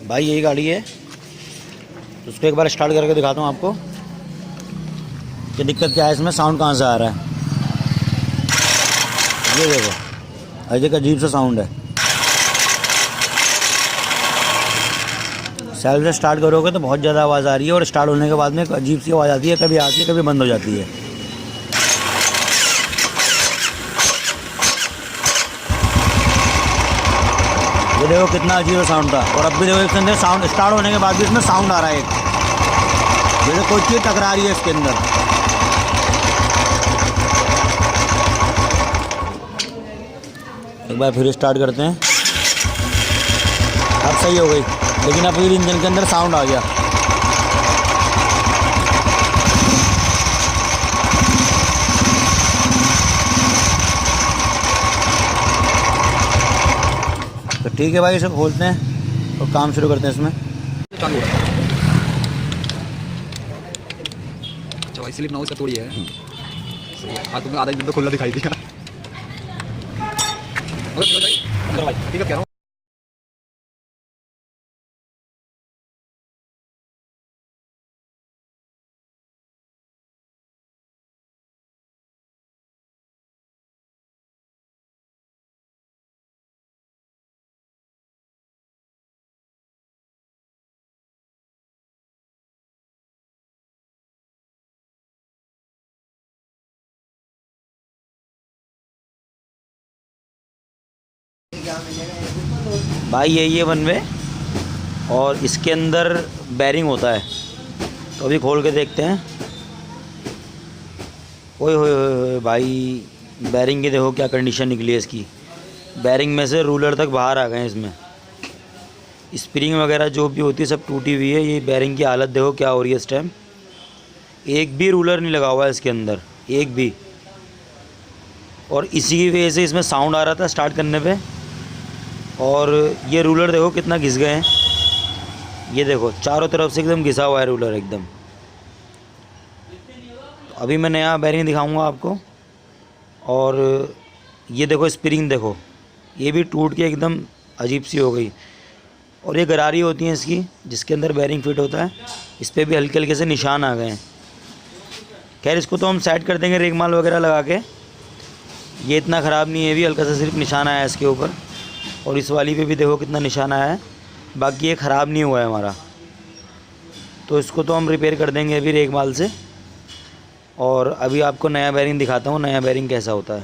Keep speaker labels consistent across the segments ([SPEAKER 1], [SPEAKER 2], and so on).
[SPEAKER 1] भाई यही गाड़ी है, उसको एक बार स्टार्ट करके दिखाता हूँ आपको कि दिक्कत क्या है इसमें, साउंड कहाँ से आ रहा है। ये देखो अजय का अजीब सा साउंड है। सेल्फ से स्टार्ट करोगे तो बहुत ज़्यादा आवाज़ आ रही है और स्टार्ट होने के बाद में एक अजीब सी आवाज़ आती है, कभी आती है कभी बंद हो जाती है। ये देखो कितना अजीब साउंड था और अब भी देखो इसके अंदर साउंड स्टार्ट होने के बाद भी इसमें साउंड आ रहा है, एक जैसे कोई चीज़ टकरा रही है इसके अंदर। एक बार फिर स्टार्ट करते हैं। अब सही हो गई, लेकिन अब फिर इंजन के अंदर साउंड आ गया। तो ठीक है भाई, इसे खोलते हैं और काम शुरू करते हैं इसमें।
[SPEAKER 2] अच्छा भाई स्लिप ना उसका तोड़ी है। सही है। हाँ तुम्हें आधा दिन तो खुला दिखाई दिया। भाई ठीक है, कह रहा हूँ।
[SPEAKER 1] भाई यही है वन वे और इसके अंदर बैरिंग होता है, तो अभी खोल के देखते हैं। ओए होए होए भाई, बैरिंग की देखो क्या कंडीशन निकली है इसकी। बैरिंग में से रूलर तक बाहर आ गए हैं इसमें। स्प्रिंग वगैरह जो भी होती है सब टूटी हुई है। ये बैरिंग की हालत देखो क्या हो रही है इस टाइम। एक भी रूलर नहीं लगा हुआ है इसके अंदर, एक भी। और इसी की वजह से इसमें साउंड आ रहा था स्टार्ट करने पे। और ये रूलर देखो कितना घिस गए हैं, ये देखो चारों तरफ से एकदम घिसा हुआ है रूलर एकदम। तो अभी मैं नया बैरिंग दिखाऊंगा आपको। और ये देखो स्प्रिंग देखो, ये भी टूट के एकदम अजीब सी हो गई। और ये गरारी होती हैं इसकी, जिसके अंदर बैरिंग फिट होता है, इस पर भी हल्के हल्के से निशान आ गए हैं। खैर इसको तो हम सेट कर देंगे रेगमाल वगैरह लगा के। ये इतना ख़राब नहीं है, भी हल्का सा सिर्फ निशान आया है इसके ऊपर। और इस वाली पे भी देखो कितना निशान आया है, बाकी ये ख़राब नहीं हुआ है हमारा। तो इसको तो हम रिपेयर कर देंगे अभी रेगमाल से। और अभी आपको नया बैरिंग दिखाता हूँ, नया बैरिंग कैसा होता है।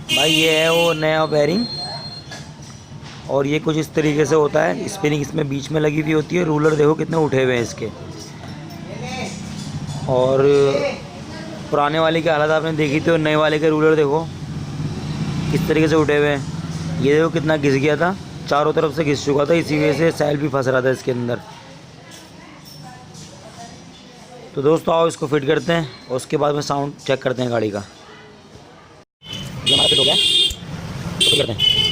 [SPEAKER 1] भाई ये है वो नया बैरिंग और ये कुछ इस तरीके से होता है। स्प्रिंग इसमें बीच में लगी हुई होती है। रूलर देखो कितने उठे हुए हैं इसके। और पुराने वाले की हालत आपने देखी थी और नए वाले के रूलर देखो किस तरीके से उठे हुए हैं। ये देखो कितना घिस गया था, चारों तरफ से घिस चुका था, इसी वजह से सेल भी फंस रहा था इसके अंदर। तो दोस्तों आओ इसको फिट करते हैं और उसके बाद में साउंड चेक करते हैं गाड़ी का। ये हमारा फिट हो गया, तो फिट करते हैं।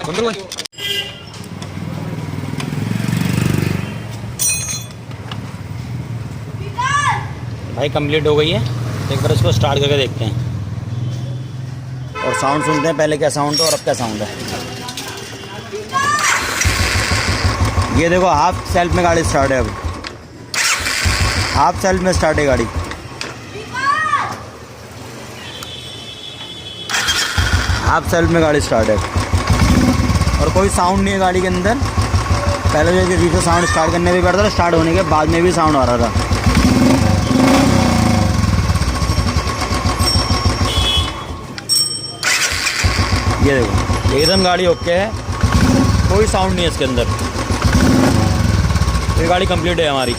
[SPEAKER 2] बंद करो भाई।
[SPEAKER 1] भाई कंप्लीट हो गई है, एक बार इसको स्टार्ट करके देखते हैं और साउंड सुनते हैं पहले क्या साउंड था और अब क्या साउंड है। ये देखो हाफ सेल्फ में गाड़ी स्टार्ट है, अब हाफ सेल्फ में स्टार्ट है गाड़ी। हाफ सेल्फ में गाड़ी स्टार्ट है और कोई साउंड नहीं है गाड़ी के अंदर। पहले जो कि साउंड स्टार्ट करने भी पड़ता था, स्टार्ट होने के बाद में भी साउंड आ रहा था। ये देखो एकदम गाड़ी ओके है, कोई साउंड नहीं है इसके अंदर। ये गाड़ी कंप्लीट है हमारी।